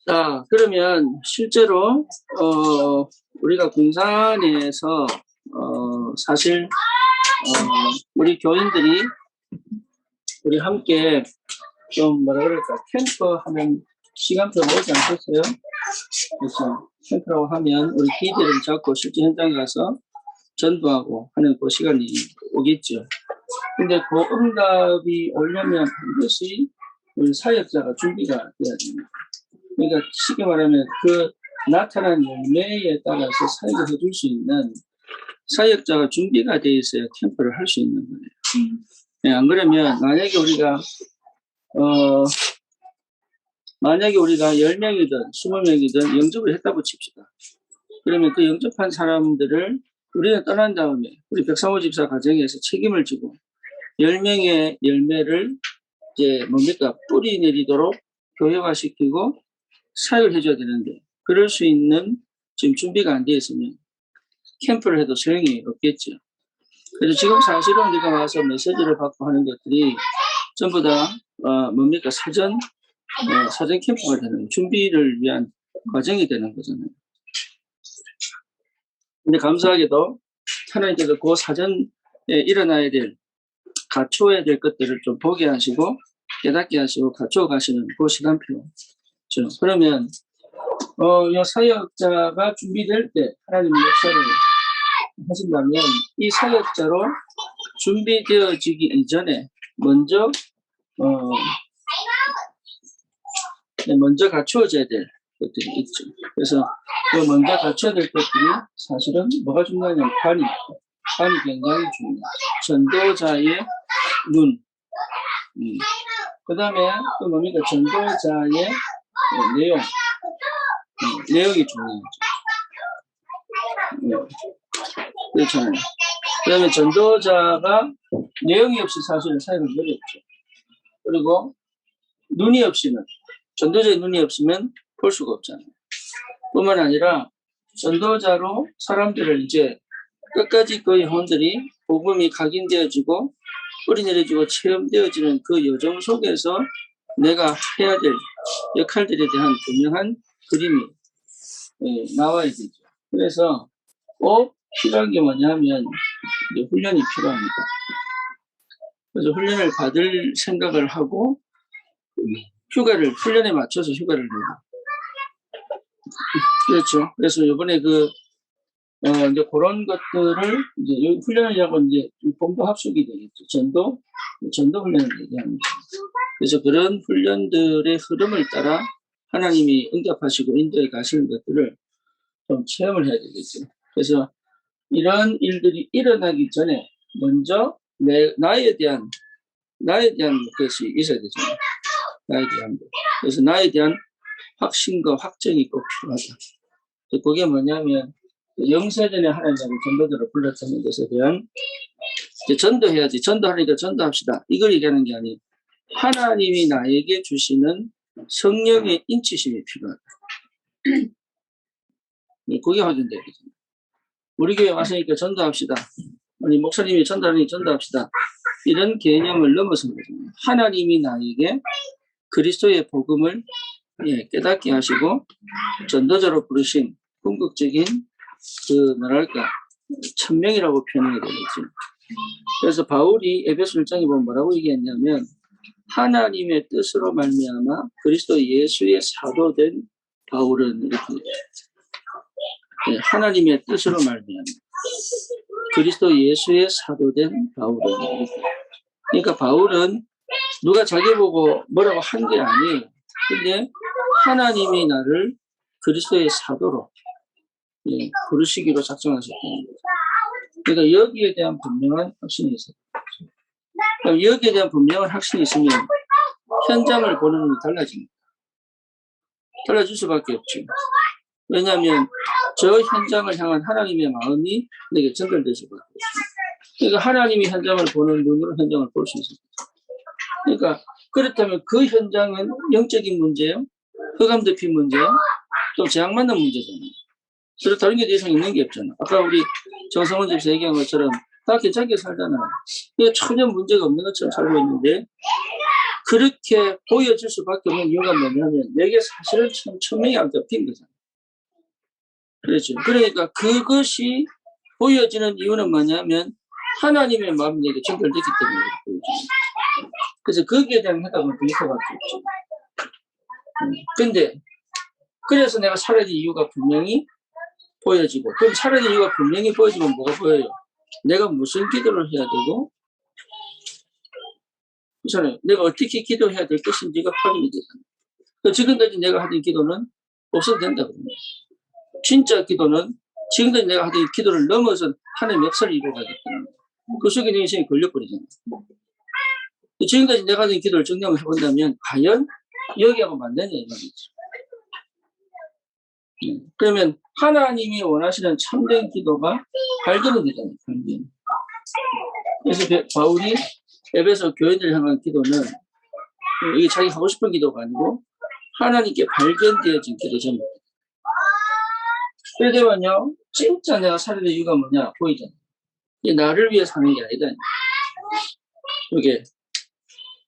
자, 그러면 실제로 우리가 공산에서 사실 우리 교인들이 우리 함께 좀 뭐라 그럴까 캠프 하는 시간표가 오지 않겠어요? 그렇죠. 캠프라고 하면 우리 기대를 잡고 실제 현장에 가서 전도하고 하는 그 시간이 오겠죠. 근데 그 응답이 오려면 반드시 우리 사역자가 준비가 돼야 됩니다. 그러니까 쉽게 말하면 그 나타난 열매에 따라서 사역을 해줄 수 있는 사역자가 준비가 돼 있어야 캠프를 할 수 있는 거예요. 네, 안 그러면 만약에 우리가 10명이든 20명이든 영접을 했다고 칩시다. 그러면 그 영접한 사람들을 우리는 떠난 다음에 우리 백상호 집사 가정에서 책임을 지고 10명의 열매를 이제 뿌리 내리도록 교육화시키고 사역을 해줘야 되는데 그럴 수 있는 지금 준비가 안 되어 있으면 캠프를 해도 소용이 없겠죠. 그래서 지금 사실은 우리가 와서 메시지를 받고 하는 것들이 전부 다 사전 캠프가 되는 준비를 위한 과정이 되는 거잖아요. 근데 감사하게도 하나님께서 그 사전에 일어나야 될 갖추어야 될 것들을 좀 보게 하시고 깨닫게 하시고 갖추어 가시는 그 시간표. 그러면 이 사역자가 준비될 때 하나님의 역사를 하신다면 이 사역자로 준비되어지기 이전에 먼저 갖추어져야 될 것들이 있죠. 그래서 그 먼저 갖춰야 될 것들이 사실은 뭐가 중요하냐면 관이 굉장히 중요해요. 전도자의 눈. 그 다음에 또 뭡니까? 전도자의 내용. 내용이 중요하죠. 그렇잖아요. 그 다음에 전도자가 내용이 없이 사실은 사역을 어렵죠. 그리고 전도자의 눈이 없으면 볼 수가 없잖아요. 뿐만 아니라 전도자로 사람들을 이제 끝까지 그 영혼들이 복음이 각인되어지고 뿌리내려지고 체험되어지는 그 여정 속에서 내가 해야 될 역할들에 대한 분명한 그림이 나와야 되죠. 그래서 꼭 필요한 게 뭐냐면 훈련이 필요합니다. 그래서 훈련을 받을 생각을 하고 훈련에 맞춰서 휴가를 내고 그렇죠. 그래서 이번에 이제 그런 것들을 이제 훈련을 하고 이제 공도 합숙이 되겠죠. 전도 훈련을 얘기합니다. 그래서 그런 훈련들의 흐름을 따라 하나님이 응답하시고 인도에 가시는 것들을 좀 체험을 해야 되겠죠. 그래서 이런 일들이 일어나기 전에 먼저 나에 대한 것이 있어야 되잖아요. 나에 대한 것. 그래서 나에 대한 확신과 확정이 꼭 필요하다. 그게 뭐냐면 영세전에 하나님이 전도자를 불렀다는 것에 대한 이제 전도해야지. 전도하니까 전도합시다. 이걸 얘기하는 게 아니에요. 하나님이 나에게 주시는 성령의 인치심이 필요하다. 그게 확인되거든요. 우리 교회 왔으니까 전도합시다. 아니 목사님이 전도하니 전도합시다. 이런 개념을 넘어선 거죠. 하나님이 나에게 그리스도의 복음을 깨닫게 하시고 전도자로 부르신 궁극적인 천명이라고 표현해야 되겠죠. 그래서 바울이 에베소 1장에 보면 뭐라고 얘기했냐면 하나님의 뜻으로 말미암아 그리스도 예수의 사도된 바울은 이렇게 하나님의 뜻으로 말미암아 그리스도 예수의 사도된 바울은 이렇게. 그러니까 바울은 누가 자기 보고 뭐라고 한 게 아니에요. 근데 하나님이 나를 그리스도의 사도로 부르시기로 작정하셨다는 거죠. 그러니까 여기에 대한 분명한 확신이 있어요. 그럼 여기에 대한 분명한 확신이 있으면 현장을 보는 눈이 달라집니다. 달라질 수밖에 없죠. 왜냐하면 저 현장을 향한 하나님의 마음이 내게 전달될 수밖에 없습니다. 그러니까 하나님이 현장을 보는 눈으로 현장을 볼 수 있습니다. 그러니까 그렇다면 그 현장은 영적인 문제예요? 흑암 덮인 문제예요? 또 재앙 맞는 문제잖아요. 그리고 다른 게 더 이상 있는 게 없잖아. 아까 우리 정성원 집사 얘기한 것처럼 다 괜찮게 살잖아요. 전혀 문제가 없는 것처럼 살고 있는데 그렇게 보여질 수밖에 없는 이유가 뭐냐면 내게 사실은 천명이 안 잡힌 거잖아요. 그렇죠. 그러니까 그것이 보여지는 이유는 뭐냐면 하나님의 마음이 내게 전달됐기 때문에 보여져요. 그래서 거기에 대한 해답은 더 있어밖에 없죠. 근데 그래서 내가 살아야 될 이유가 분명히 보여지고, 그럼 살아야 될 이유가 분명히 보여지면 뭐가 보여요? 내가 무슨 기도를 해야 되고, 그렇잖아요. 내가 어떻게 기도해야 될 것인지가 확인이 되잖아요. 지금까지 내가 하던 기도는 없어도 된다 그러면. 진짜 기도는 지금까지 내가 하던 기도를 넘어서 하나님의 역사를 이루어가기 때문에 그 속에 내 인생이 걸려버리잖아요. 지금까지 내가 하던 기도를 정리하고 해본다면 과연 여기하고 맞느냐 이 말이죠. 그러면 하나님이 원하시는 참된 기도가 발견이 되잖아요. 발견. 그래서 바울이 에베소 교인들을 향한 기도는 이게 자기 하고 싶은 기도가 아니고 하나님께 발견되어진 기도죠. 그러면요, 진짜 내가 살아야 될 이유가 뭐냐 보이잖아요. 이게 나를 위해 사는 게 아니다.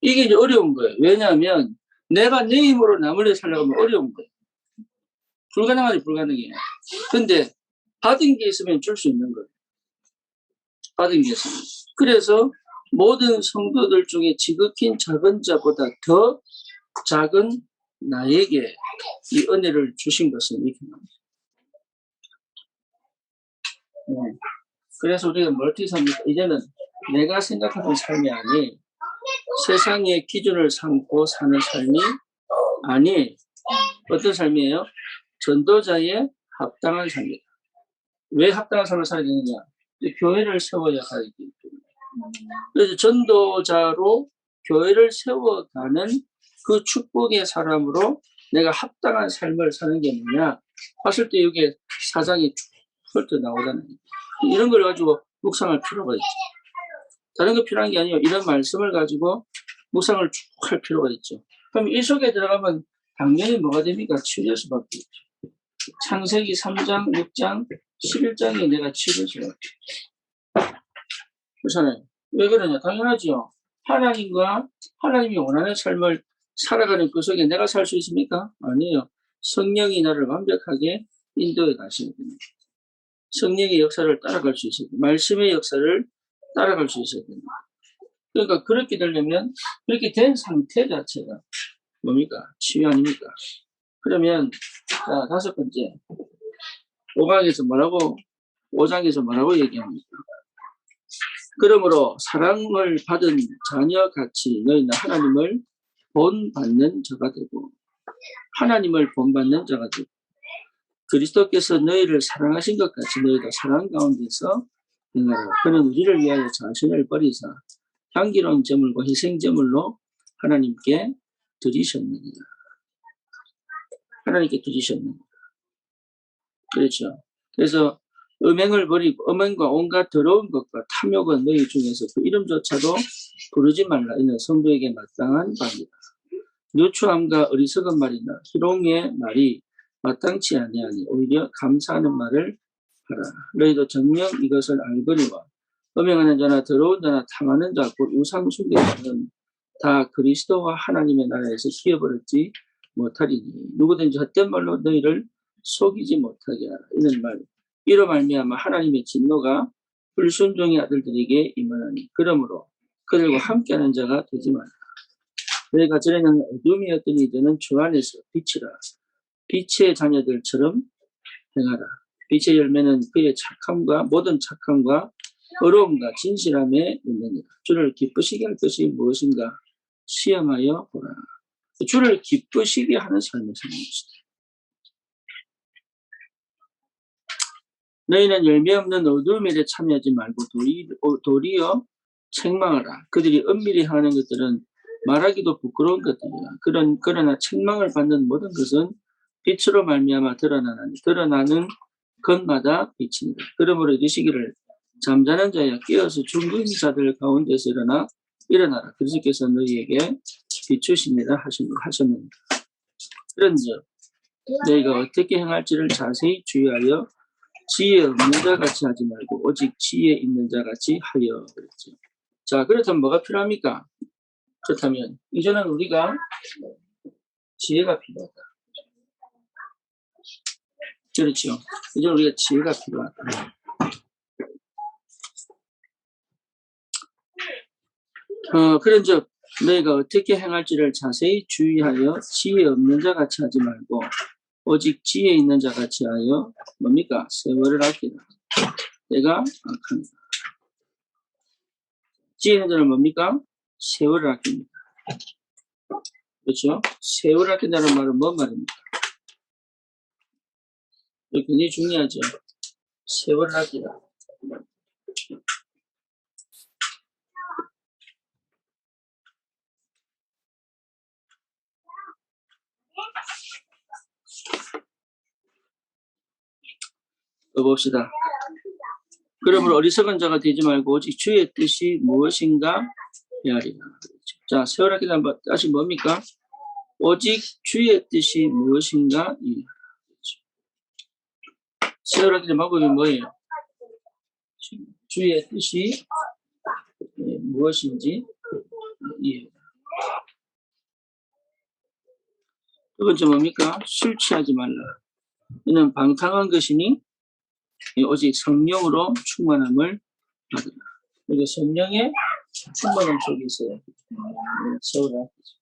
이게 이제 어려운 거예요. 왜냐하면 내가 내 힘으로 남을 위해 살려고 하면 어려운 거예요. 불가능하지 불가능해요. 근데 받은 게 있으면 줄 수 있는 거예요. 받은 게 있으면. 그래서 모든 성도들 중에 지극히 작은 자보다 더 작은 나에게 이 은혜를 주신 것은 이렇게 말합니다. 그래서 우리가 뭘 뜻합니까? 이제는 내가 생각하는 삶이 아니 세상의 기준을 삼고 사는 삶이 아니 어떤 삶이에요? 전도자의 합당한 삶이다. 왜 합당한 삶을 살아야 되느냐? 교회를 세워야 하기 때문에. 그래서 전도자로 교회를 세워가는 그 축복의 사람으로 내가 합당한 삶을 사는 게 뭐냐? 봤을 때 여기에 사장이 쭉 훑어 나오잖아요. 이런 걸 가지고 묵상할 필요가 있죠. 다른 거 필요한 게 아니에요. 이런 말씀을 가지고 묵상을 쭉 할 필요가 있죠. 그럼 이 속에 들어가면 당연히 뭐가 됩니까? 치유될 수밖에 없죠. 창세기 3장, 6장, 11장에 내가 치유될 수밖에 없죠. 그렇잖아요. 왜 그러냐? 당연하죠. 하나님이 원하는 삶을 살아가는 그 속에 내가 살 수 있습니까? 아니에요. 성령이 나를 완벽하게 인도해 가시는 겁니다. 성령의 역사를 따라갈 수 있어야 됩니다. 말씀의 역사를 따라갈 수 있어야 됩니다. 그러니까 그렇게 되려면 그렇게 된 상태 자체가 뭡니까? 치유 아닙니까? 그러면 자, 다섯 번째 5장에서 뭐라고 얘기합니까? 그러므로 사랑을 받은 자녀같이 너희는 하나님을 본받는 자가 되고 하나님을 본받는 자가 되고 그리스도께서 너희를 사랑하신 것 같이 너희도 사랑 가운데서 행하라. 그는 우리를 위하여 자신을 버리사 향기로운 제물과 희생제물로 하나님께 드리셨느니라. 하나님께 드리셨느니라. 그렇죠. 그래서 음행과 온갖 더러운 것과 탐욕은 너희 중에서 그 이름조차도 부르지 말라. 이는 성도에게 마땅한 바입니다. 누추함과 어리석은 말이나 희롱의 말이 마땅치 아니하니 오히려 감사하는 말을 하라. 너희도 정녕 이것을 알거니와 음행하는 자나 더러운 자나 탐하는 자 곧 우상 숭배자는 다 그리스도와 하나님의 나라에서 기어버렸지 못하리니 누구든지 헛된 말로 너희를 속이지 못하게 하라. 이런 말 이로 말미암아 하나님의 진노가 불순종의 아들들에게 임하나니 그러므로 그들과 함께하는 자가 되지 말라. 너희가 전에는 어둠이었더니 이제는 주 안에서 빛이라. 빛의 자녀들처럼 행하라. 빛의 열매는 그의 모든 착함과 의로움과 진실함에 있느니라. 주를 기쁘시게 할 것이 무엇인가 시험하여 보라. 주를 기쁘시게 하는 삶을 사는 것이다. 너희는 열매 없는 어두운 일에 참여하지 말고 도리어 책망하라. 그들이 은밀히 하는 것들은 말하기도 부끄러운 것들이라. 그러나 책망을 받는 모든 것은 빛으로 말미암아 드러나는 것마다 빛이니라. 그러므로 이르시기를 잠자는 자야 깨어서 죽은 자들 가운데서 일어나라. 그리스도께서 너희에게 비추시니라 하셨느니라. 그런즉 너희가 어떻게 행할지를 자세히 주의하여 지혜 없는 자같이 하지 말고 오직 지혜 있는 자같이 하여 그랬죠. 자, 그렇다면 뭐가 필요합니까? 그렇다면 이제는 우리가 지혜가 필요하다. 그렇죠. 이제 우리가 지혜가 필요하다. 그런즉 너희가 어떻게 행할지를 자세히 주의하여 지혜 없는 자 같이 하지 말고 오직 지혜 있는 자 같이 하여 뭡니까? 세월을 아끼라. 내가 악합니다. 지혜 있는 자는 뭡니까? 세월을 아낍니다. 그렇죠? 세월을 아낀다는 말은 뭔 말입니까? 이거 굉장히 중요하죠. 세월을 아끼라. 봅시다. 그러므로 어리석은 자가 되지 말고 오직 주의 뜻이 무엇인가 헤아리라. 자, 세월 아끼다는 뜻이 뭡니까? 오직 주의 뜻이 무엇인가 이해하라. 세월 아끼는 방법이 뭐예요? 주의 뜻이 무엇인지 이해해라. 두 번째 뭡니까? 술 취하지 말라. 이는 방탕한 것이니 오직 성령으로 충만함을 받으라. 그리고 성령의 충만함 속에서 세월을 아끼죠.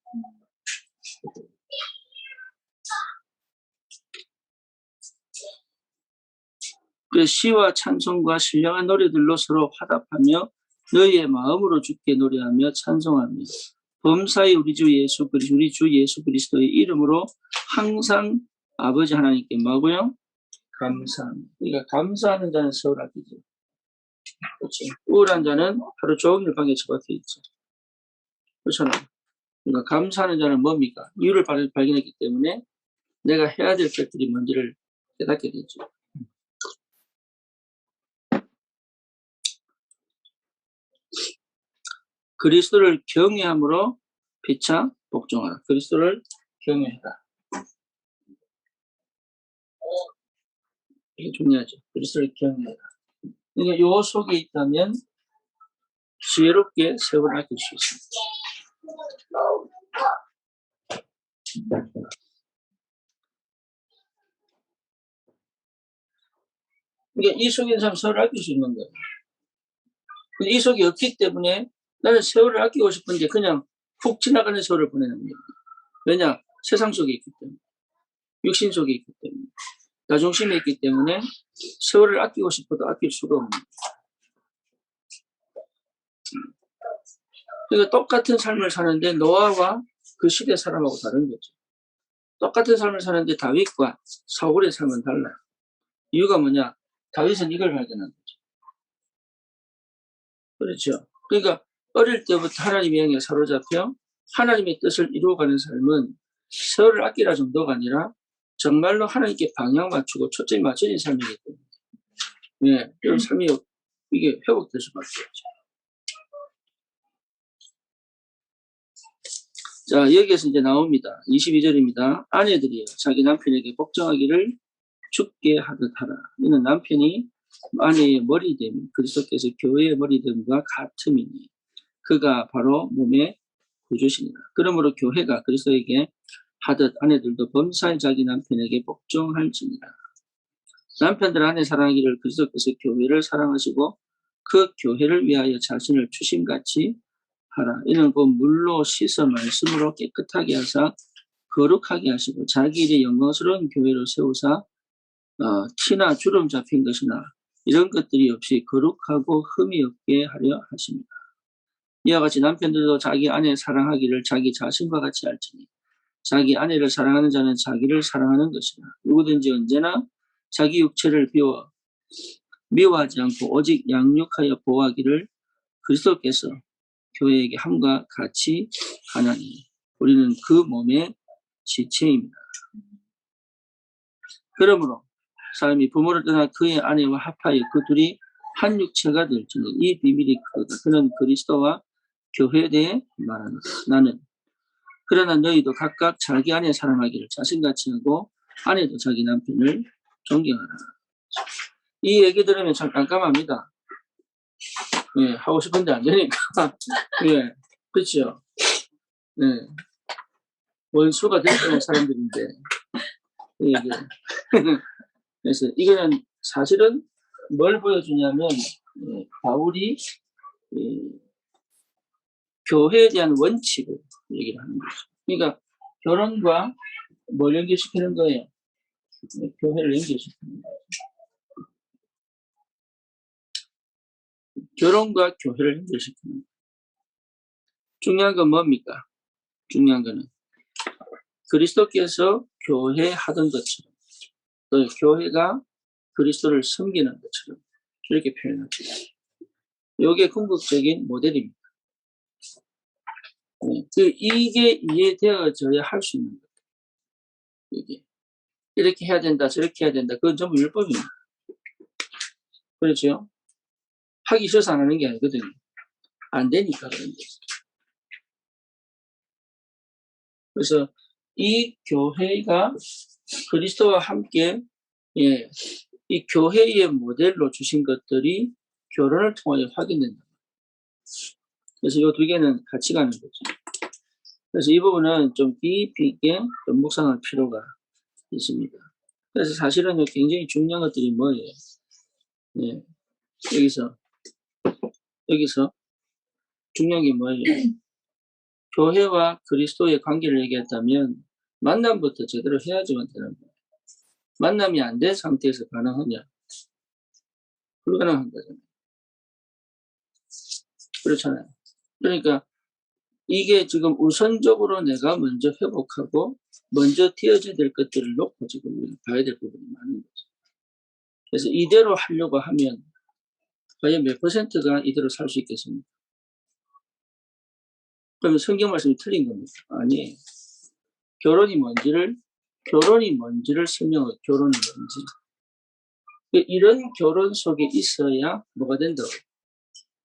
그 시와 찬송과 신령한 노래들로 서로 화답하며 너희의 마음으로 주께 노래하며 찬송하며 범사의 우리 주 예수 그리스도의 이름으로 항상 아버지 하나님께 뭐고요? 감사합니다. 그러니까 감사하는 자는 세월 아끼죠. 그렇죠. 우울한 자는 하루 종일 방에 처박혀 있죠. 그렇잖아요. 그러니까 감사하는 자는 뭡니까? 이유를 발견했기 때문에 내가 해야 될 것들이 뭔지를 깨닫게 되죠. 그리스도를 경외함으로 피차 복종하라. 그리스도를 경외하라. 이게 중요하죠. 그리스도를 경외하라. 그러니까 요 속에 있다면 지혜롭게 세월을 아낄 수 있습니다. 그러니까 이 속에 있는 사람 세월을 아낄 수 있는 거예요. 근데 이 속이 없기 때문에 나는 세월을 아끼고 싶은데 그냥 훅 지나가는 세월을 보내는 거예요. 왜냐? 세상 속에 있기 때문에. 육신 속에 있기 때문에. 나중심에 있기 때문에 세월을 아끼고 싶어도 아낄 수가 없는 거예요. 그러니까 똑같은 삶을 사는데 노아와 그 시대 사람하고 다른 거죠. 똑같은 삶을 사는데 다윗과 사울의 삶은 달라요. 이유가 뭐냐? 다윗은 이걸 발견한 거죠. 그렇죠. 그러니까 어릴 때부터 하나님의 영에 사로잡혀 하나님의 뜻을 이루어가는 삶은 세월을 아끼라 정도가 아니라 정말로 하나님께 방향 맞추고 초점이 맞춰진 삶이기 때문에 네, 이런 삶이 이게 회복될 수밖에 없죠. 자, 여기에서 이제 나옵니다. 22절입니다. 아내들이여 자기 남편에게 복종하기를 죽게 하듯 하라. 이는 남편이 아내의 머리됨, 그리스도께서 교회의 머리됨과 같음이니 그가 바로 몸의 구주시니라. 그러므로 교회가 그리스도에게 하듯 아내들도 범사에 자기 남편에게 복종할지니라. 남편들 아내 사랑하기를 그리스도께서 교회를 사랑하시고 그 교회를 위하여 자신을 주심같이 하라. 이는 그 물로 씻어 말씀으로 깨끗하게 하사 거룩하게 하시고 자기 일의 영광스러운 교회를 세우사 티나 주름 잡힌 것이나 이런 것들이 없이 거룩하고 흠이 없게 하려 하십니다. 이와 같이 남편들도 자기 아내 사랑하기를 자기 자신과 같이 할지니 자기 아내를 사랑하는 자는 자기를 사랑하는 것이라. 누구든지 언제나 자기 육체를 미워하지 않고 오직 양육하여 보호하기를 그리스도께서 교회에게 함과 같이 하나니 우리는 그 몸의 지체입니다. 그러므로 사람이 부모를 떠나 그의 아내와 합하여 그 둘이 한 육체가 될지니 이 비밀이 크다. 그는 그리스도와 교회에 대해 말하노라. 나는 그러나 너희도 각각 자기 아내 사랑하기를 자신같이 하고 아내도 자기 남편을 존경하라. 이 얘기 들으면 참 깜깜합니다. 예, 하고 싶은데 안 되니까. 예, 그렇죠. 네. 원수가 되는 사람들인데 이게 그래서 이거는 사실은 뭘 보여주냐면 바울이 교회에 대한 원칙을 얘기를 하는 거죠. 그러니까 결혼과 뭘 연결시키는 거예요? 교회를 연결시키는 거예요. 결혼과 교회를 연결시키는 거예요. 중요한 건 뭡니까? 중요한 거는 그리스도께서 교회 하던 것처럼 또 교회가 그리스도를 섬기는 것처럼 이렇게 표현하죠. 이게 궁극적인 모델입니다. 이게 이해되어져야 할 수 있는 거예요. 이게 이렇게 해야 된다, 저렇게 해야 된다. 그건 전부 율법입니다. 그렇죠? 하기 싫어서 안 하는 게 아니거든요. 안 되니까 그런 거죠. 그래서 이 교회가 그리스도와 함께 이 교회의 모델로 주신 것들이 결혼을 통해 확인된다. 그래서 이 두 개는 같이 가는 거죠. 그래서 이 부분은 좀 깊이 있게 좀 묵상할 필요가 있습니다. 그래서 사실은 굉장히 중요한 것들이 뭐예요? 여기서 중요한 게 뭐예요? 교회와 그리스도의 관계를 얘기했다면 만남부터 제대로 해야지만 되는 거예요. 만남이 안 된 상태에서 가능하냐? 불가능한 거잖아요. 그렇잖아요. 그러니까 이게 지금 우선적으로 내가 먼저 회복하고 먼저 띄어져야 될 것들을 놓고 지금 우리가 봐야 될 부분이 많은 거죠. 그래서 이대로 하려고 하면 과연 몇 %가 이대로 살 수 있겠습니까? 그러면 성경 말씀이 틀린 겁니다. 아니에요. 결혼이 뭔지를 설명하고 결혼이 뭔지. 이런 결혼 속에 있어야 뭐가 된다고?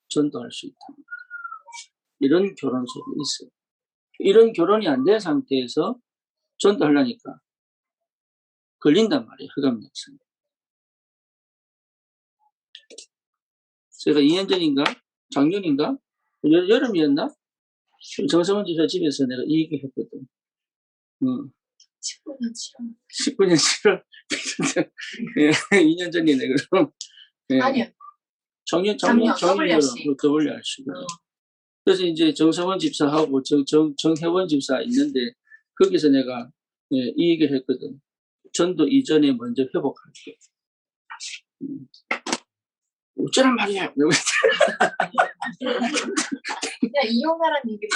전도할 수 있다. 이런 결혼 속에 있어요. 이런 결혼이 안 된 상태에서 전도하려니까 걸린단 말이에요. 흑암역사. 제가 2년 전인가? 작년인가? 여름이었나? 정성원 집사 집에서 내가 이 얘기 했거든. 19년 7월. 19년 7월. 2년 전이네, 그럼. 아니요. 작년 WRC. WRC고. 그래서 이제 정성원 집사하고 정혜원 집사 있는데, 거기서 내가 이 얘기를 했거든. 전도 이전에 먼저 회복할게. 어쩌란 말이야. 야, 이혼하란 얘기를.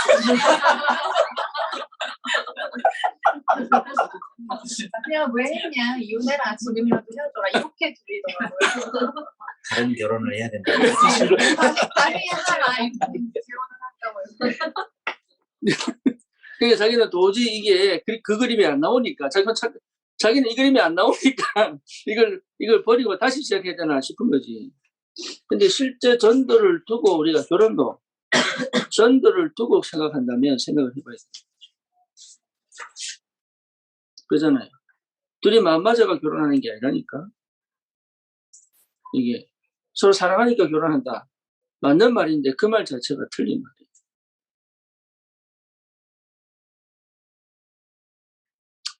그냥 왜 했냐, 이혼해라, 지금이라도 헤어져라, 이렇게 들리더라고요. 다른 결혼을 해야 된다. 다시 해라, 결혼을 한다고요. 그러니까 자기는 도저히 이게 그 그림이 안 나오니까, 자기는 이 그림이 안 나오니까 이걸 버리고 다시 시작해야 되나 싶은 거지. 근데 실제 전도를 두고 우리가 결혼도 전도를 두고 생각한다면 생각을 해봐야 돼요. 그러잖아요. 둘이 마음 맞아가 결혼하는 게 아니라니까. 이게 서로 사랑하니까 결혼한다. 맞는 말인데 그 말 자체가 틀린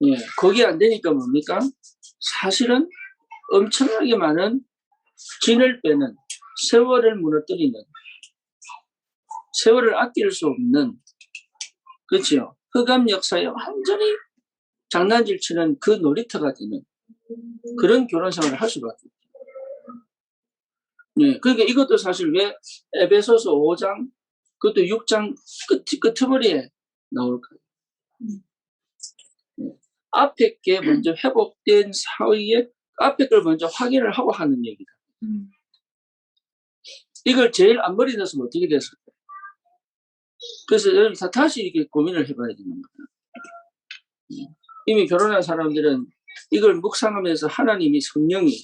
말이에요. 거기 안 되니까 뭡니까? 사실은 엄청나게 많은 진을 빼는, 세월을 무너뜨리는, 세월을 아낄 수 없는, 그렇죠? 흑암 역사에 완전히 장난질 치는 그 놀이터가 되는 그런 결혼 생활을 할 수밖에 없죠. 그러니까 이것도 사실 왜 에베소서 5장, 그것도 6장 끄트머리에 나올까요? 앞에 게 먼저 회복된 사이에 앞에 걸 먼저 확인을 하고 하는 얘기다. 이걸 제일 앞머리 넣었으면 어떻게 됐을까요? 그래서 여기서 다시 이렇게 고민을 해봐야 되는 거예요. 이미 결혼한 사람들은 이걸 묵상하면서 하나님이 성령이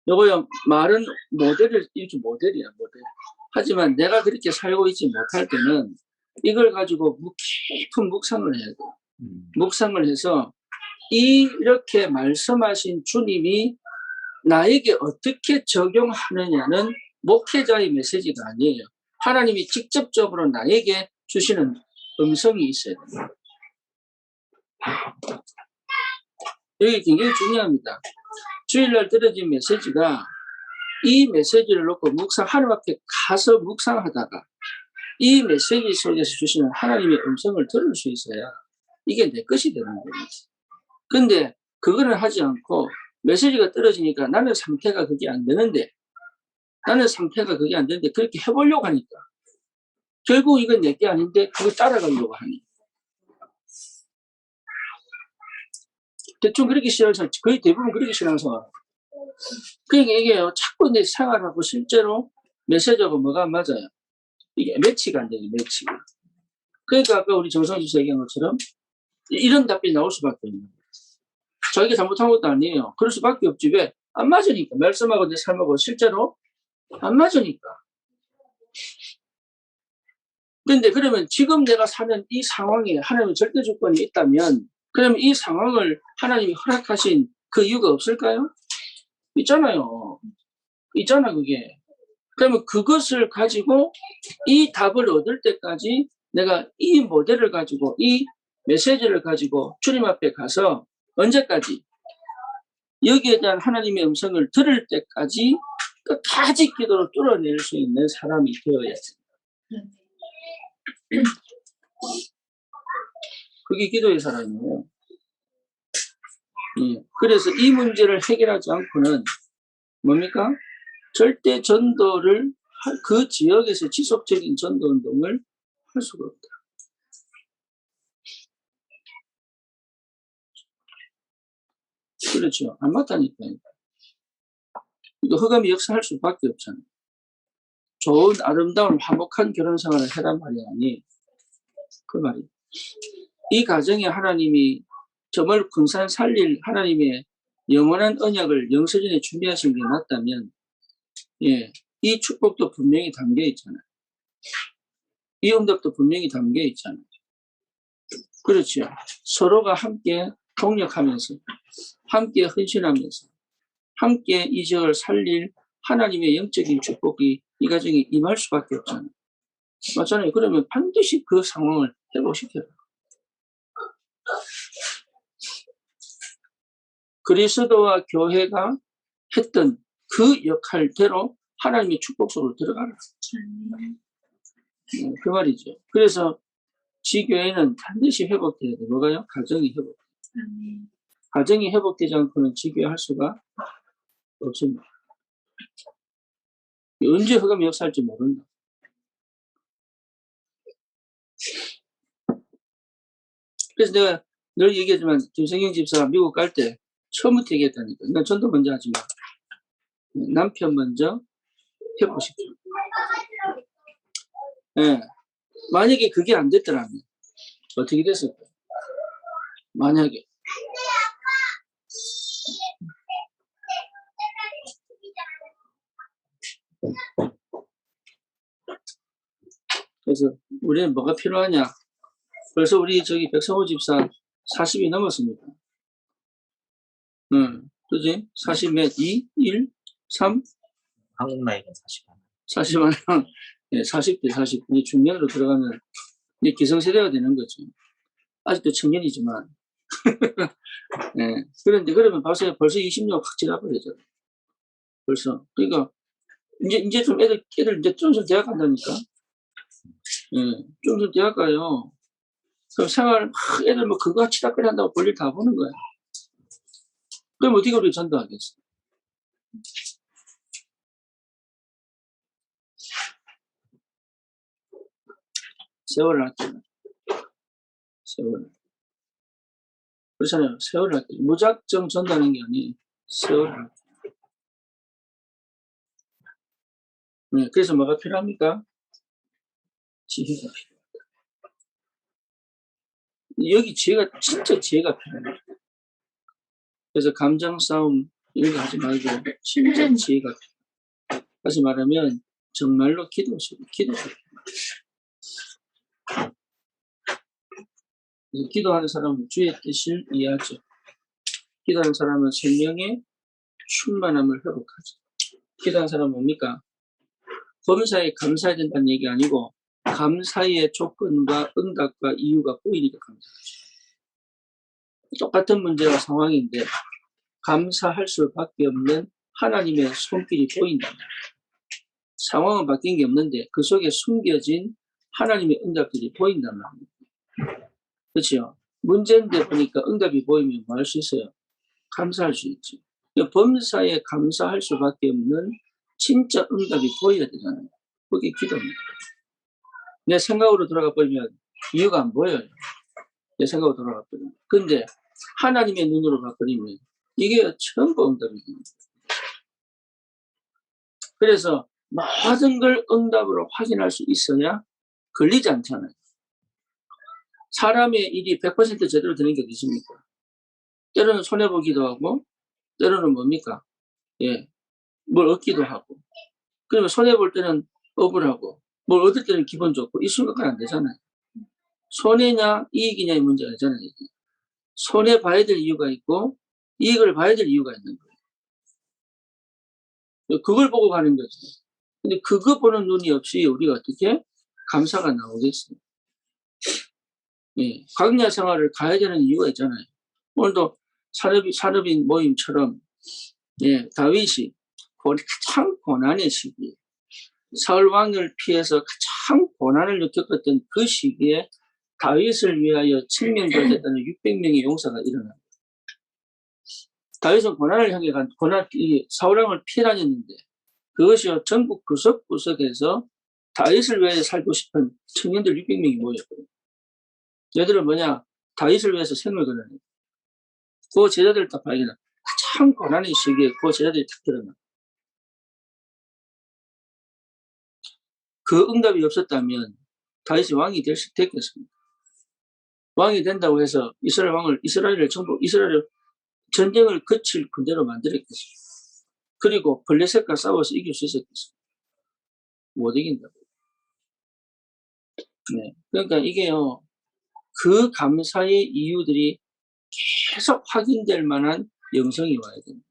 요거요 말은 이게 모델이야 모델. 하지만 내가 그렇게 살고 있지 못할 때는 이걸 가지고 깊은 묵상을 해야 돼. 묵상을 해서 이렇게 말씀하신 주님이 나에게 어떻게 적용하느냐는 목회자의 메시지가 아니에요. 하나님이 직접적으로 나에게 주시는 음성이 있어야 됩니다. 여기 굉장히 중요합니다. 주일날 떨어진 메시지가 이 메시지를 놓고 하나님 앞에 가서 묵상하다가 이 메시지 속에서 주시는 하나님의 음성을 들을 수 있어야 이게 내 것이 되는 겁니다. 근데 그거를 하지 않고 메시지가 떨어지니까 나는 상태가 그게 안 되는데 그렇게 해보려고 하니까 결국 이건 내게 아닌데 그거 따라가려고 하니 대충 그렇게 싫어서 거의 대부분 그렇게 싫어서 그러니까 이게 자꾸 내 생활하고 실제로 메시지하고 뭐가 안 맞아요. 이게 매치가 안 돼요. 매치가. 그러니까 아까 우리 정성희 씨 얘기한 것처럼 이런 답변이 나올 수밖에 없는 거예요. 자기가 잘못한 것도 아니에요. 그럴 수밖에 없지. 왜? 안 맞으니까. 말씀하고 내 삶하고 실제로 안 맞으니까. 그런데 그러면 지금 내가 사는 이 상황에 하나님의 절대 주권이 있다면 그러면 이 상황을 하나님이 허락하신 그 이유가 없을까요? 있잖아요. 있잖아 그게. 그러면 그것을 가지고 이 답을 얻을 때까지 내가 이 모델을 가지고 이 메시지를 가지고 주님 앞에 가서 언제까지 여기에 대한 하나님의 음성을 들을 때까지 끝까지 기도로 뚫어낼 수 있는 사람이 되어야 됩니다. 그게 기도의 사람이에요. 그래서 이 문제를 해결하지 않고는 뭡니까? 절대 전도를 그 지역에서 지속적인 전도 운동을 할 수가 없다. 그렇죠. 안 맞다니까요. 이거 흑암이 역사할 수밖에 없잖아요. 좋은 아름다운 화목한 결혼 생활을 해란 말이 아니 그 말이에요. 이 가정에 하나님이 정말 군산 살릴 하나님의 영원한 언약을 영서전에 준비하신 게 맞다면 이 축복도 분명히 담겨 있잖아요. 이 응답도 분명히 담겨 있잖아요. 그렇죠. 서로가 함께 동력하면서 함께 헌신하면서 함께 이 지역을 살릴 하나님의 영적인 축복이 이 가정에 임할 수밖에 없잖아요. 맞잖아요. 그러면 반드시 그 상황을 회복시켜요. 그리스도와 교회가 했던 그 역할대로 하나님의 축복 속으로 들어가라. 그 말이죠. 그래서 지교회는 반드시 회복돼야 돼. 뭐가요? 가정이 회복돼요. 가정이 회복되지 않고는 지교회 할 수가 없습니다. 언제 흑암이 역사할지 모른다. 그래서 내가 늘 얘기하지만 김성경 집사가 미국 갈 때 처음부터 얘기했다니까. 난 전도 먼저 하지 마. 남편 먼저 회복시켜. 만약에 그게 안 됐더라면 어떻게 됐을까? 만약에 그래서 우리는 뭐가 필요하냐? 벌써 우리 저기 백성호 집사 40이 넘었습니다. 그지? 40 몇? 2? 1? 3? 한국 나이는 40만. 40만 40대 40. 이제 중년으로 들어가면 이제 기성세대가 되는 거죠. 아직도 청년이지만. 그런데 그러면 벌써 20년 확 지나버리죠. 벌써. 그러니까 이제 좀 애들 이제 좀 대학 간다니까. 좀 대학 가요. 그럼 생활 애들 뭐 그거 치다거리 한다고 볼일 다 보는 거야. 그럼 어떻게 우리 전도하겠어? 세월을 아끼는. 세월. 그렇잖아요. 세월을 아끼는. 무작정 전도하는 게 아니에요. 세월을 아끼는. 그래서 뭐가 필요합니까? 지혜가 필요합니다. 여기 지혜가, 진짜 지혜가 필요합니다. 그래서 감정 싸움 이런 거 하지 말고 진짜 지혜가 필요합니다. 다시 말하면 정말로 기도가 기도하는 사람은 주의 뜻을 이해하죠. 기도하는 사람은 생명의 충만함을 회복하죠. 기도하는 사람은 뭡니까? 범사에 감사해야 된다는 얘기 아니고 감사의 조건과 응답과 이유가 보이니까 감사하죠. 똑같은 문제와 상황인데 감사할 수밖에 없는 하나님의 손길이 보인다. 상황은 바뀐 게 없는데 그 속에 숨겨진 하나님의 응답들이 보인단 말입니다. 그렇죠? 문제인데 보니까 응답이 보이면 뭐 할 수 있어요? 감사할 수 있지. 범사에 감사할 수밖에 없는 진짜 응답이 보여야 되잖아요. 그게 기도입니다. 내 생각으로 돌아가 버리면 이유가 안 보여요. 내 생각으로 돌아가 버리면. 근데 하나님의 눈으로 봐버리면 이게 전부 응답입니다. 그래서 모든 걸 응답으로 확인할 수 있어야 걸리지 않잖아요. 사람의 일이 100% 제대로 되는 게 어디 있습니까? 때로는 손해보기도 하고, 때로는 뭡니까? 예, 뭘 얻기도 하고. 그러면 손해볼 때는 억울하고, 뭘 얻을 때는 기분 좋고, 이 순간까지 안 되잖아요. 손해냐, 이익이냐의 문제가 있잖아요. 손해 봐야 될 이유가 있고, 이익을 봐야 될 이유가 있는 거예요. 그걸 보고 가는 거죠. 근데 그거 보는 눈이 없이 우리가 어떻게 감사가 나오겠어요? 예, 광야 생활을 가야 되는 이유가 있잖아요. 오늘도 산업인 모임처럼, 예, 다윗이 가장 고난의 시기에, 사울 왕을 피해서 가장 고난을 느꼈던 그 시기에 다윗을 위하여 칭명받았다는 600명의 용사가 일어납니다. 다윗은 고난을 향해 사울 왕을 피해 다녔는데 그것이 전국 구석구석에서 다윗을 위해 살고 싶은 청년들 600명이 모였거든요. 얘들은 뭐냐? 다윗을 위해서 생을 걸어내. 그 제자들을 딱 발견한. 참 고난의 시기에 그 제자들이 딱 드러나. 그 응답이 없었다면 다윗이 왕이 됐겠습니다. 왕이 된다고 해서 이스라엘을 전쟁을 거칠 군대로 만들었겠습니다. 그리고 블레셋과 싸워서 이길 수 있었겠습니다. 못 이긴다고. 네. 그러니까 이게요, 그 감사의 이유들이 계속 확인될 만한 영성이 와야 됩니다.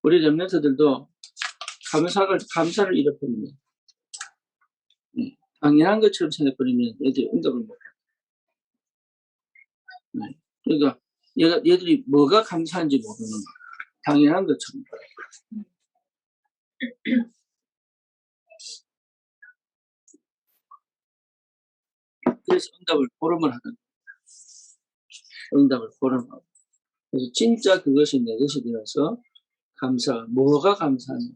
우리 렘넌트들도 감사를 잃어버리면, 당연한 것처럼 생각해버리면 애들이 응답을 못해요. 네. 그러니까 얘들이 뭐가 감사한지 모르는 거예요. 당연한 것처럼. 그래서 응답을 보름을 하는 거예요. 응답을 보름하고. 그래서 진짜 그것이 내 것이 되어서 뭐가 감사하냐.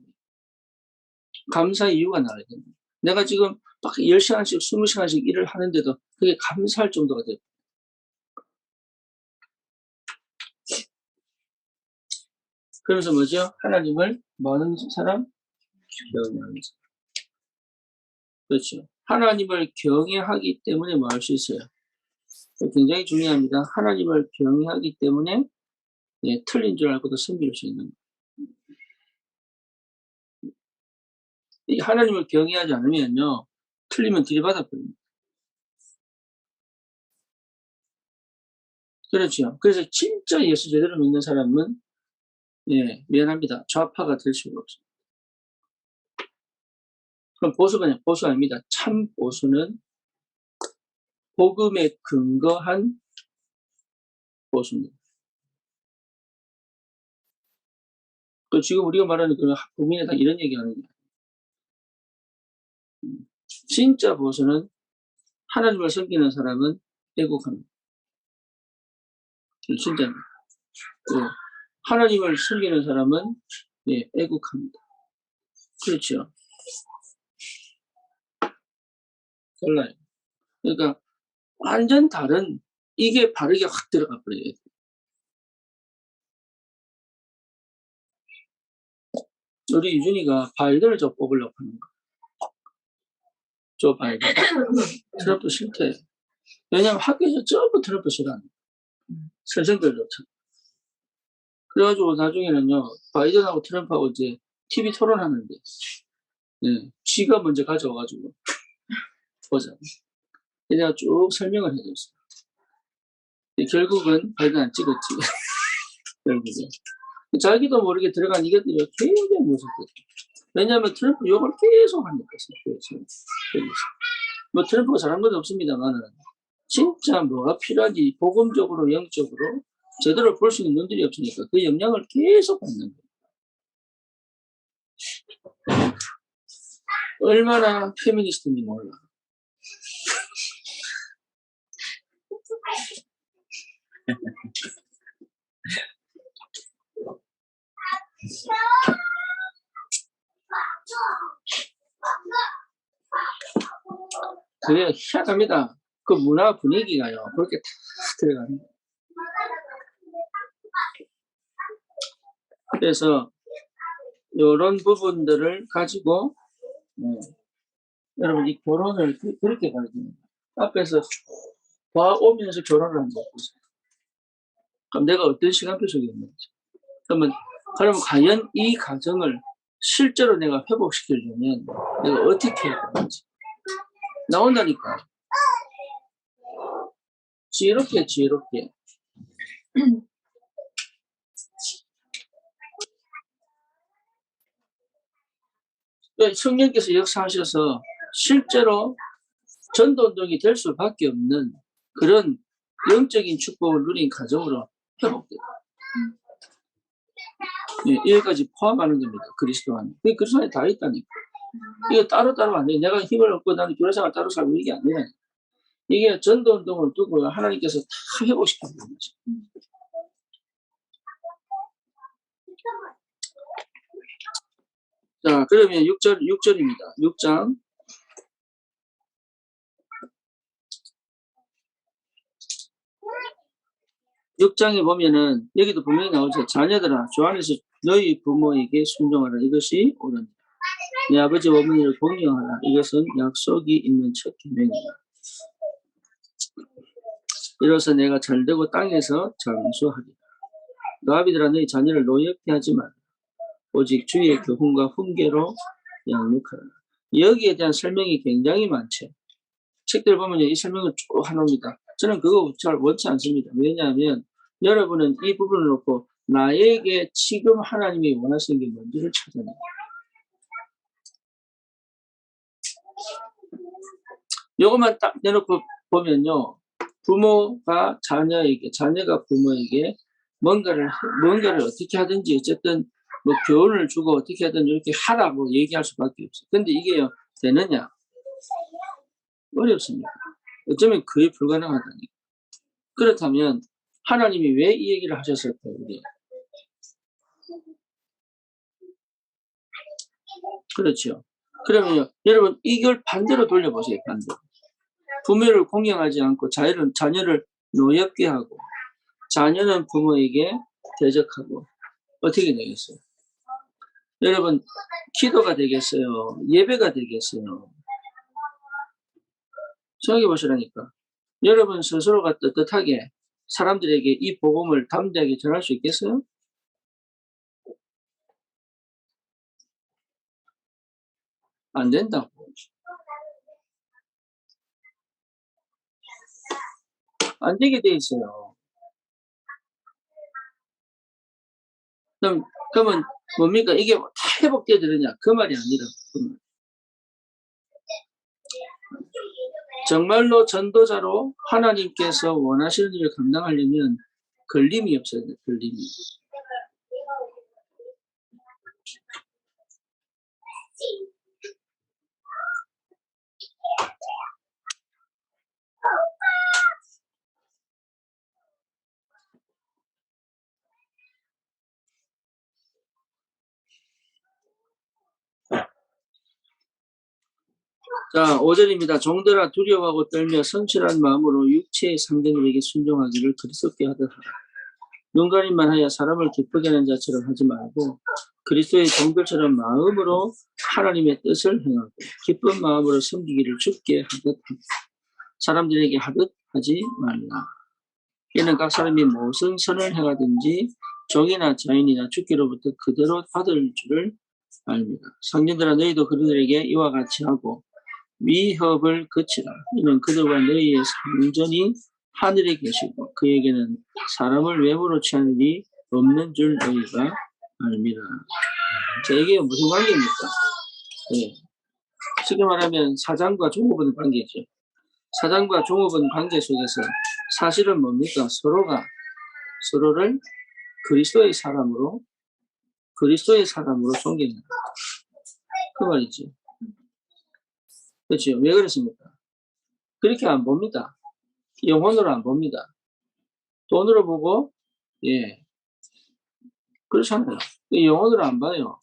감사 이유가 나와야 됩니다. 내가 지금 막 10시간씩, 20시간씩 일을 하는데도 그게 감사할 정도가 돼요. 그러면서 뭐죠? 하나님을 뭐하는 사람? 경외하는 사람. 그렇죠. 하나님을 경외하기 때문에 뭐 할 수 있어요? 굉장히 중요합니다. 하나님을 경외하기 때문에 틀린 줄 알고도 섬길 수 있는 거예요. 하나님을 경외하지 않으면요, 틀리면 들이받아 버립니다. 그렇죠. 그래서 진짜 예수 제대로 믿는 사람은 미안합니다. 좌파가 될 수가 없습니다. 그럼 보수 아닙니다. 참 보수는 복음에 근거한 보수입니다. 또 지금 우리가 말하는 그런 국민의당 이런 얘기하는 게 진짜 보수는 하나님을 섬기는 사람은 애국합니다. 진짜입니다. 하나님을 섬기는 사람은 애국합니다. 그렇죠. 달라요. 그러니까 완전 다른 이게 바르게 확 들어가 버려요. 우리 유준이가 바이든을 저 뽑으려고 하는 거. 저 바이든. 트럼프 싫대. 왜냐면 학교에서 전부 트럼프 싫어하는 거야. 선생들조차. 그래가지고 나중에는요, 바이든하고 트럼프하고 이제 TV 토론하는데, 지가 먼저 가져와가지고, 보자. 내가 쭉 설명을 해줬어요. 결국은 바이든 안 찍었지. 결국은. 자기도 모르게 들어간 이것들이 굉장히 무섭거든. 왜냐하면 트럼프 욕을 계속 하니까. 뭐 트럼프가 잘한 건 없습니다만은 진짜 뭐가 필요한지 복음적으로 영적으로 제대로 볼 수 있는 눈들이 없으니까 그 영향을 계속 받는 거예요. 얼마나 페미니스트인지 몰라. 그게 희한합니다. 그 문화 분위기가요. 그렇게 다 들어가는 거예요. 그래서 이런 부분들을 가지고 여러분 이 결혼을 그렇게 가야 됩니다. 앞에서 쭉 봐오면서 결혼을 한번 보세요. 그럼 내가 어떤 시간표 속에 있는지. 그러면 과연 이 가정을 실제로 내가 회복시키려면 내가 어떻게 해야 되는지 나온다니까. 지혜롭게 성령께서 역사하셔서 실제로 전도운동이 될 수밖에 없는 그런 영적인 축복을 누린 가정으로 회복돼요. 여기까지 포함하는 겁니다. 그리스도 안에. 그리스도 안에 다 있다니까. 이거 따로따로 안 돼요. 내가 힘을 얻고 나는 교회생활 따로 살고 이게 아니라 이게 전도운동을 두고 하나님께서 다 회복시키는 거죠. 자, 그러면 6절입니다. 6장. 6장에 보면은, 여기도 분명히 나오죠. 자녀들아, 주 안에서 너희 부모에게 순종하라. 이것이 옳으니라. 내 아버지와 어머니를 공경하라. 이것은 약속이 있는 첫 계명이다. 이로써 내가 잘되고 땅에서 장수하리라. 너아비들아, 너희 자녀를 노엽게 하지 마라. 오직 주의 교훈과 훈계로 양육하라. 여기에 대한 설명이 굉장히 많죠. 책들 보면 이 설명을 쭉 해놓습니다. 저는 그거 잘 원치 않습니다. 왜냐하면 여러분은 이 부분을 놓고 나에게 지금 하나님이 원하시는 게 뭔지를 찾아내요. 이것만 딱 내놓고 보면요. 부모가 자녀에게, 자녀가 부모에게 뭔가를 어떻게 하든지 어쨌든 뭐 교훈을 주고 어떻게 하든 이렇게 하라고 얘기할 수밖에 없어요. 근데 이게요, 되느냐? 어렵습니다. 어쩌면 거의 불가능하다니까. 그렇다면 하나님이 왜 이 얘기를 하셨을까요? 우리? 그렇죠. 그러면요, 여러분 이걸 반대로 돌려보세요. 반대로. 부모를 공경하지 않고 자녀를 노엽게 하고 자녀는 부모에게 대적하고 어떻게 되겠어요? 여러분 기도가 되겠어요? 예배가 되겠어요? 생각해 보시라니까. 여러분 스스로가 떳떳하게 사람들에게 이 복음을 담대하게 전할 수 있겠어요? 안 된다고. 안 되게 돼 있어요. 그러면 뭡니까? 이게 다 회복돼야 되느냐? 그 말이 아니라. 정말로 전도자로 하나님께서 원하시는 일을 감당하려면 걸림이 없어야 돼요. 걸림이. 자, 5절입니다. 종들아 두려워하고 떨며 성실한 마음으로 육체의 상대들에게 순종하기를 그리스도께 하듯 하라. 눈가림만 하여 사람을 기쁘게 하는 자처럼 하지 말고 그리스도의 종들처럼 마음으로 하나님의 뜻을 행하고 기쁜 마음으로 섬기기를 주께 하듯 하라. 사람들에게 하듯 하지 말라. 이는 각 사람이 무슨 선을 행하든지 종이나 자인이나 주께로부터 그대로 받을 줄을 압니다. 성령들아 너희도 그들에게 이와 같이 하고 위협을 그치라. 이는 그들과 너희의 상전이 하늘에 계시고 그에게는 사람을 외모로 취하는 일이 없는 줄 너희가 압니다. 자, 이게 무슨 관계입니까? 예. 쉽게 말하면 사장과 종업원 관계죠. 사장과 종업원 관계 속에서 사실은 뭡니까? 서로가 서로를 그리스도의 사람으로 존경해요. 그 말이죠. 그렇죠. 왜 그렇습니까? 그렇게 안 봅니다. 영혼으로 안 봅니다. 돈으로 보고, 예. 그렇잖아요. 영혼으로 안 봐요.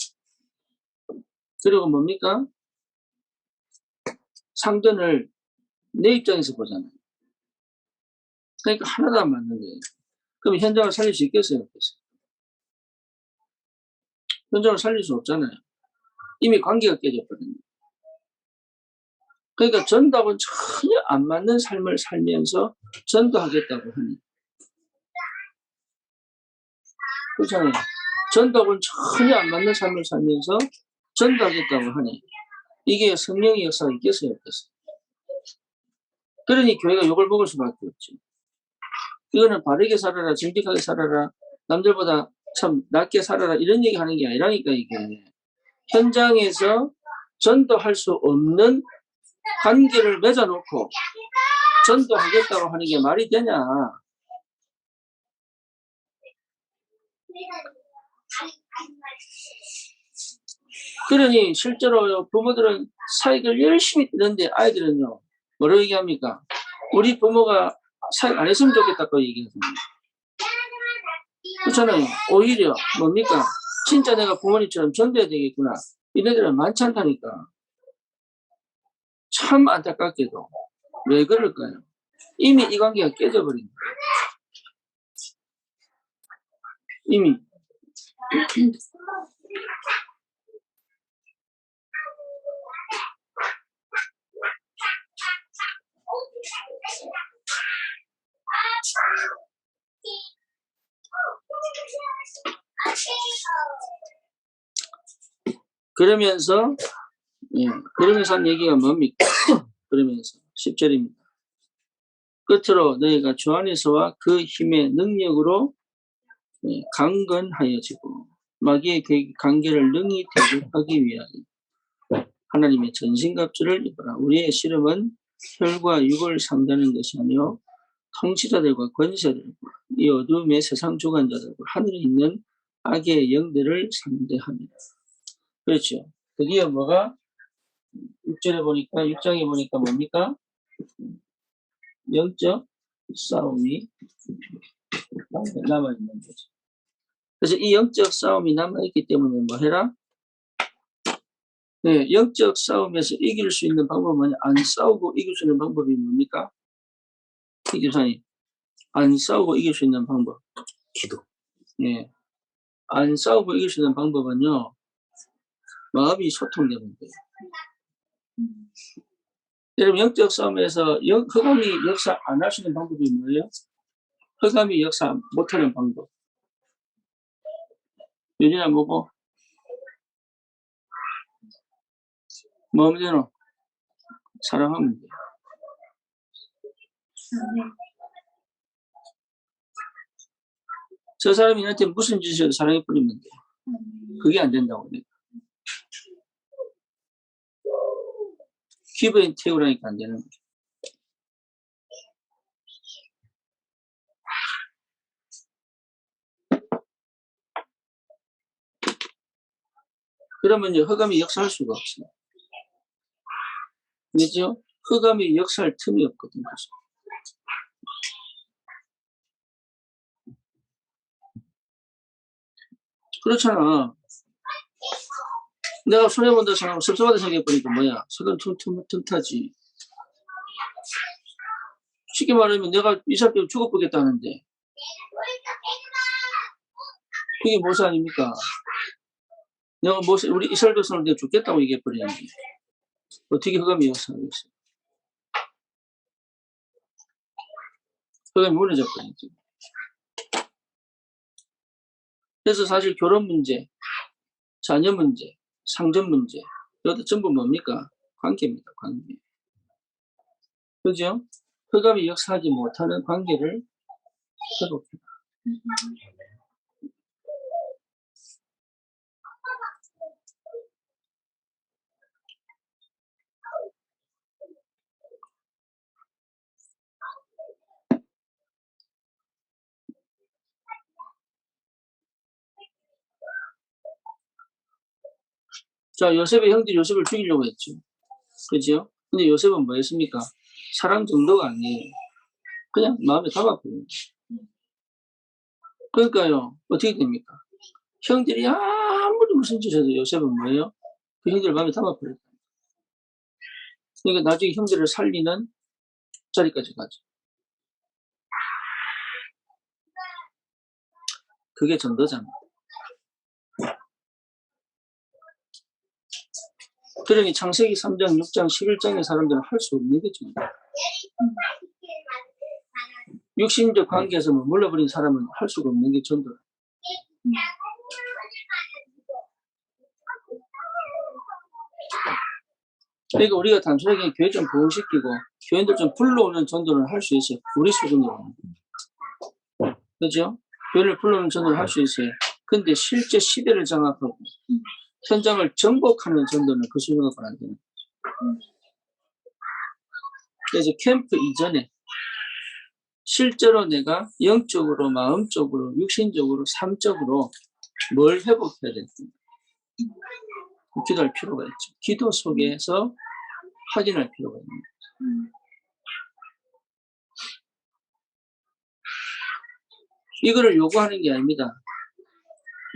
그리고 뭡니까? 상전을 내 입장에서 보잖아요. 그러니까 하나도 안 맞는 거예요. 그럼 현장을 살릴 수 있겠어요? 없겠어요? 현장을 살릴 수 없잖아요. 이미 관계가 깨졌거든요. 그러니까 전도하고는 전혀 안 맞는 삶을 살면서 전도하겠다고 하니. 그렇잖아요. 전도하고는 전혀 안 맞는 삶을 살면서 전도하겠다고 하니. 이게 성령의 역사가 있겠어요? 없겠어요? 그러니 교회가 욕을 먹을 수밖에 없죠. 이거는 바르게 살아라, 정직하게 살아라, 남들보다 참 낮게 살아라 이런 얘기 하는 게 아니라니까 이게. 현장에서 전도할 수 없는 관계를 맺어놓고 전도하겠다고 하는 게 말이 되냐. 그러니 실제로 부모들은 사역을 열심히 뛰는데 아이들은요. 뭐라고 얘기합니까? 우리 부모가 사역 안 했으면 좋겠다고 얘기하잖아요. 그렇잖아요. 오히려 뭡니까? 진짜 내가 부모님처럼 전도해야 되겠구나. 이런 애들은 많지 않다니까. 참 안타깝게도. 왜 그럴까요? 이미 이 관계가 깨져버린 거예요. 이미. 그러면서 한 얘기가 뭡니까? 그러면서 10절입니다. 끝으로 너희가 주 안에서와 그 힘의 능력으로 강건하여지고 마귀의 관계를 능히 대적하기 위하여 하나님의 전신갑주를 입어라. 우리의 씨름은 혈과 육을 상대하는 것이 아니요 통치자들과 권세들과 이 어둠의 세상 주관자들과 하늘에 있는 악의 영들을 상대합니다. 그렇죠. 드디어 뭐가 6절에 보니까 6장에 보니까 뭡니까? 영적 싸움이 남아있는 거죠. 그래서 이 영적 싸움이 남아있기 때문에 뭐 해라? 네, 영적 싸움에서 이길 수 있는 방법은 안 싸우고 이길 수 있는 방법이 뭡니까? 이 교사님, 안 싸우고 이길 수 있는 방법. 기도. 네, 안 싸우고 이길 수 있는 방법은요, 마음이 소통되는 거예요. 여러분, 영적 싸움에서 흑암이 역사 안 할 수 있는 방법이 뭐예요? 흑암이 역사 못하는 방법. 요즘에 뭐고? 뭐 하면 되노? 사랑하면 돼요. 저 사람이 나한테 무슨 짓을 해도 사랑해 뿌리면 돼요. 그게 안 된다고. 기브앤 테이크라니까 안 되는 거죠. 그러면 흑암이 역사할 수가 없어요. 그죠? 흑암이 역사할 틈이 없거든요. 그렇잖아. 내가 손해본다 생각하고 섭섭하다 생각해보니까 뭐야? 손은 틈타지. 쉽게 말하면 내가 이 사람 때문에 죽어보겠다는데 그게 모사 아닙니까? 내가 모사, 우리 이스라엘 백성을 내가 죽겠다고 얘기해버리는데 어떻게 흑암이 역사하겠어요? 흑암이 무너져버리죠. 그래서 사실 결혼 문제, 자녀 문제, 상전 문제 이것도 전부 뭡니까? 관계입니다. 관계. 그죠? 흑암이 역사하지 못하는 관계를 회복해라. 자, 요셉의 형들이 요셉을 죽이려고 했죠. 그죠? 근데 요셉은 뭐 했습니까? 사랑 정도가 아니에요. 그냥 마음에 담아버려요. 그러니까요, 어떻게 됩니까? 형들이 아무리 무슨 짓을 해도 요셉은 뭐예요? 그 형들 마음에 담아버려요. 그러니까 나중에 형들을 살리는 자리까지 가죠. 그게 전도자입니다. 그러니 창세기 3장, 6장, 11장의 사람들은 할 수 없는 게 전도. 육신적 관계에서 머물러버린 사람은 할 수가 없는 게 전도다. 그러니까 우리가 단순하게 교회 좀 부흥시키고 교인들 좀 불러오는 전도를 할 수 있어요. 우리 수준으로. 그죠? 교회를 불러오는 전도를 할 수 있어요. 근데 실제 시대를 장악하고 현장을 정복하는 전도는 그 수준으로 안 되는 거죠. 그래서 캠프 이전에 실제로 내가 영적으로, 마음적으로, 육신적으로, 삶적으로 뭘 회복해야 될지 기도할 필요가 있죠. 기도 속에서 확인할 필요가 있는 거죠. 이거를 요구하는 게 아닙니다.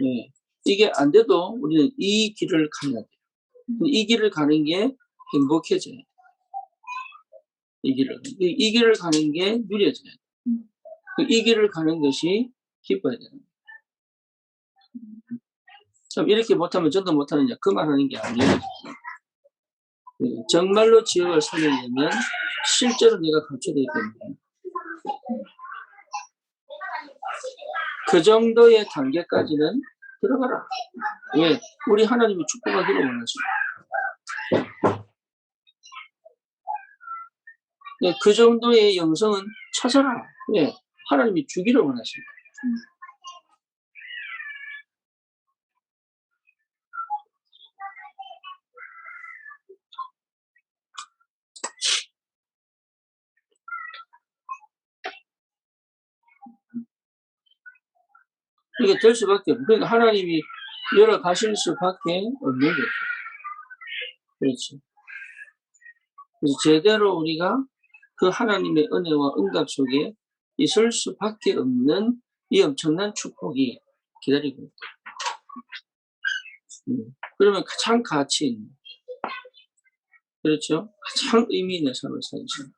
예. 이게 안 돼도 우리는 이 길을 가야 돼요. 이 길을 가는 게 행복해져요. 이 길을 가는 게 누려져요. 이 길을 가는 것이 기뻐야 돼요. 그럼 이렇게 못하면 전도 못하느냐 그 말하는 게 아니에요. 정말로 지역을 살리려면 실제로 내가 갖춰야 되기 때문에 그 정도의 단계까지는 들어가라. 왜? 우리 하나님이 축복하기를 원하십니다. 그 정도의 영성은 찾아라. 왜? 하나님이 주기를 원하십니다. 이게 될 수밖에 없어요. 그러니까 하나님이 열어가실 수밖에 없는 거죠. 그렇죠. 그래서 제대로 우리가 그 하나님의 은혜와 응답 속에 있을 수밖에 없는 이 엄청난 축복이 기다리고 있다. 그러면 가장 가치 있는, 그렇죠? 가장 의미 있는 삶을 살죠.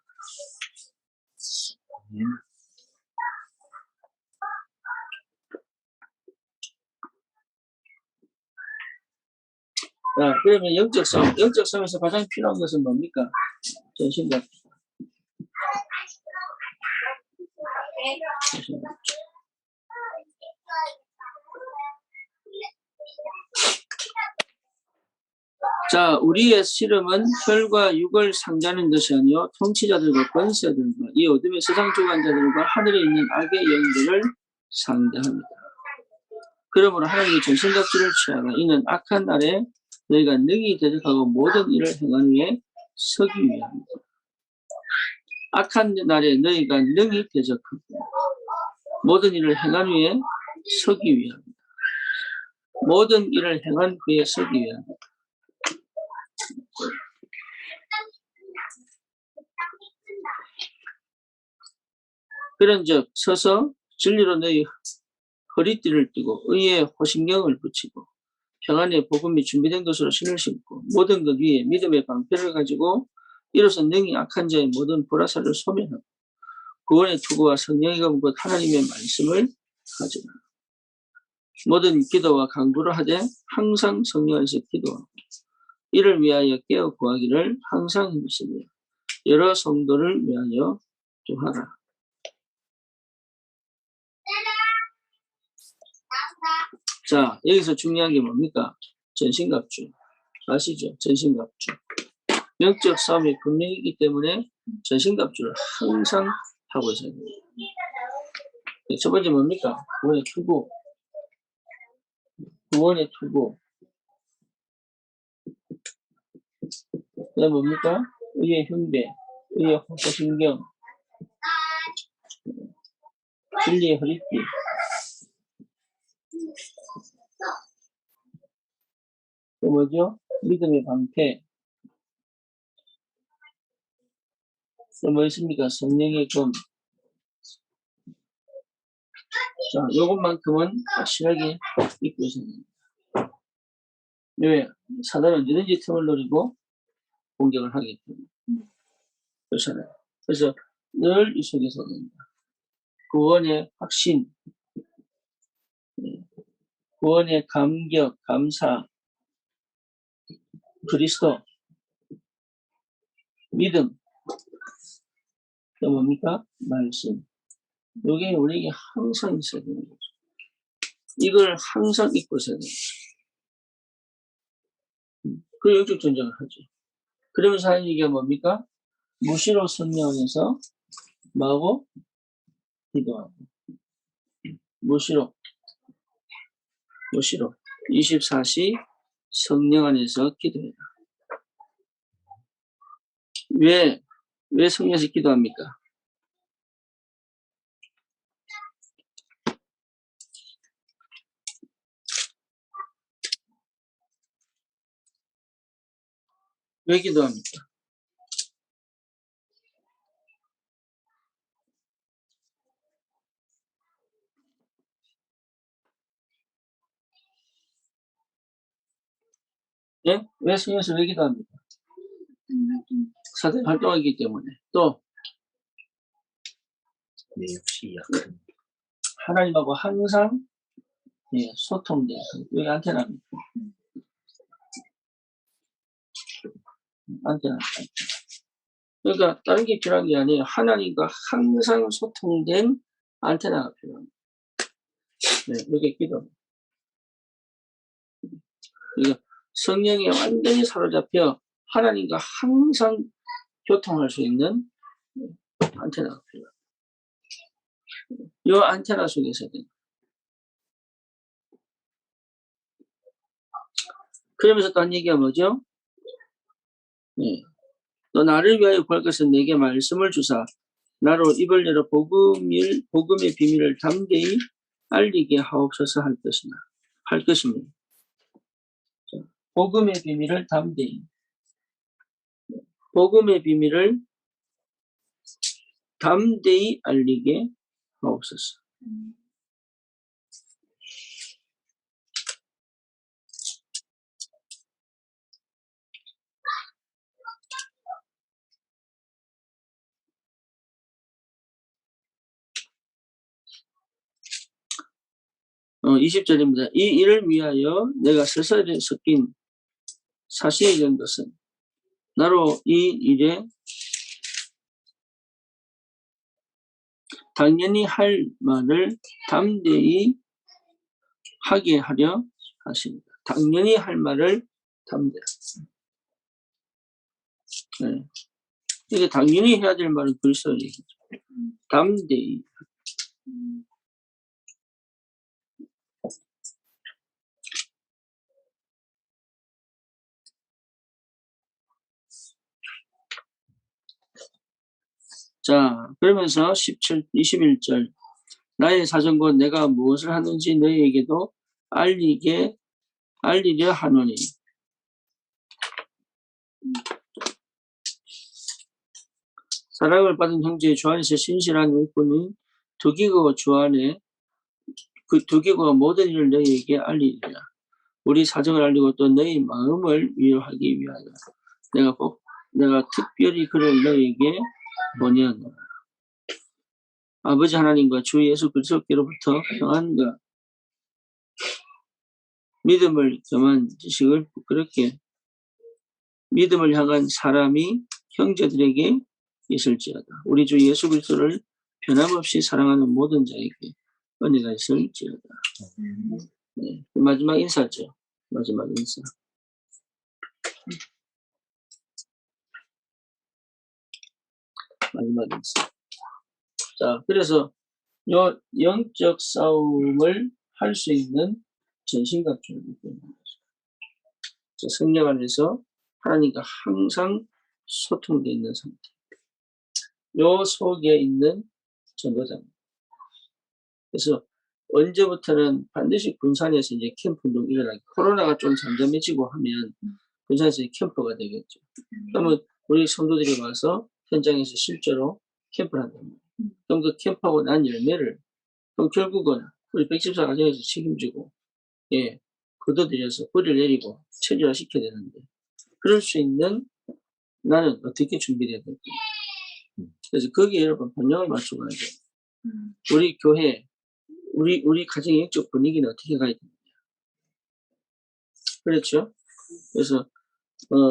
자, 그러면 영적 싸움에서 가장 필요한 것은 뭡니까? 전신갑주. 자, 우리의 씨름은 혈과 육을 상대하는 것이 아니요 통치자들과 권세들과 이 어둠의 세상 주관자들과 하늘에 있는 악의 영들을 상대합니다. 그러므로 하나님이 전신갑주를 취하라. 이는 악한 날에 너희가 능히 대적하고 모든 일을 행한 후에 서기 위함이다. 악한 날에 너희가 능히 대적하고 모든 일을 행한 후에 서기 위함이다. 모든 일을 행한 후에 서기 위함이다. 그런즉 서서 진리로 너희 허리띠를 띠고 의의 호심경을 붙이고 평안의 복음이 준비된 것으로 신을 신고 모든 것 위에 믿음의 방패를 가지고 이로써 능히 악한 자의 모든 불화살을 소멸하고 구원의 투구와 성령의 검과 하나님의 말씀을 가져라. 모든 기도와 강구를 하되 항상 성령 안에서 기도하고 이를 위하여 깨어 구하기를 항상 힘쓰며 여러 성도를 위하여 구하라. 자, 여기서 중요한 게 뭡니까? 전신갑주. 아시죠? 전신갑주. 영적 싸움이 분명히 있기 때문에 전신갑주를 항상 하고 있어야 됩니다. 첫 번째 뭡니까? 구원의 투구. 구원의 투구. 그 다음 뭡니까? 의의 흉배, 의의 호신경, 진리의 허리띠. 또 뭐죠? 믿음의 방패, 또 뭐 있습니까? 성령의 검. 자, 요것만큼은 확실하게 믿고 있어야 됩니다. 왜? 사단은 언제든지 틈을 노리고 공격을 하기 때문에. 그렇잖아요. 그래서 늘 이 속에서 됩니다. 구원의 확신, 구원의 감격, 감사, 그리스도, 믿음, 또 뭡니까? 말씀. 이게 우리에게 항상 있어야 되는 거죠. 이걸 항상 잊고 있어야 됩니다. 그 영적 전쟁을 하죠. 그러면서 하는 얘기가 뭡니까? 무시로 성령 안에서 뭐하고? 기도하고. 무시로. 24시 성령 안에서 기도해라. 왜 성령에서 기도합니까? 왜 기도합니까? 예? 왜 성령에서 왜 기도합니까? 사단이 활동하기 때문에. 또 내 역시 약한 하나님하고 항상 소통돼요. 여기 안테나입니다. 안테나. 그러니까 다른 게 필요한 게 아니에요. 하나님과 항상 소통된 안테나가 필요합니다. 네, 이게 기도입니다. 그러니까 성령에 완전히 사로잡혀 하나님과 항상 교통할 수 있는 안테나가 필요합니다. 이 안테나 속에서 그러면서 또 한 얘기가 뭐죠? 네. 또 나를 위하여 구할 것은 내게 말씀을 주사 나로 입을 열어 복음의 비밀을 담대히 알리게 하옵소서 할 것입니다. 복음의 비밀을 담대히 알리게 하옵소서. 어, 20절입니다. 이 일을 위하여 내가 서서히 섞인 사실이 된 것은 나로 이 일에 당연히 할 말을 담대히 하게 하려 하십니다. 당연히 할 말을 담대히. 네. 이게 당연히 해야 될 말은 그리스도 얘기죠. 담대히. 자, 그러면서 21절. 나의 사정과 내가 무엇을 하는지 너희에게도 알리려 하노니. 사랑을 받은 형제 주 안에서 신실한 일꾼이 두기고 주 안에 그 두기고가 모든 일을 너희에게 알리리라. 우리 사정을 알리고 또 너희 마음을 위로하기 위하여 내가 특별히 그를 너희에게 보내었노라. 아버지 하나님과 주 예수 그리스도께로부터 평안과 믿음을 겸한 지식을 부끄럽게 믿음을 향한 사람이 형제들에게 있을지어다. 우리 주 예수 그리스도를 변함없이 사랑하는 모든 자에게 은혜가 있을지어다. 네, 마지막 인사죠. 마지막 인사. 마지막 인사. 자, 그래서 요 영적 싸움을 할 수 있는 전신갑주를 입고 있는 거죠. 성령 안에서 하나님과 항상 소통되어 있는 상태. 요 속에 있는 전도자입니다. 그래서 언제부터는 반드시 군산에서 이제 캠프 운동이 일어나고 코로나가 좀 잠잠해지고 하면 군산에서 캠퍼가 되겠죠. 그러면 우리 성도들이 와서 현장에서 실제로 캠프를 한단 말이에요. 그럼 그 캠프하고 난 열매를 그럼 결국은 우리 백집사 과정에서 책임지고 예 걷어들여서 뿌리를 내리고 체질화 시켜야 되는데 그럴 수 있는 나는 어떻게 준비돼야 될까? 그래서 거기에 여러분 번영을 맞춰가야 돼요. 우리 교회, 우리 가정의 영적 분위기는 어떻게 가야 되느냐. 그렇죠? 그래서,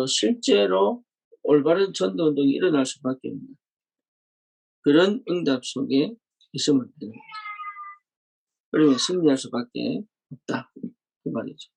실제로 올바른 전도 운동이 일어날 수밖에 없는 그런 응답 속에 있으면 되는 거죠. 그러면 승리할 수밖에 없다. 그 말이죠.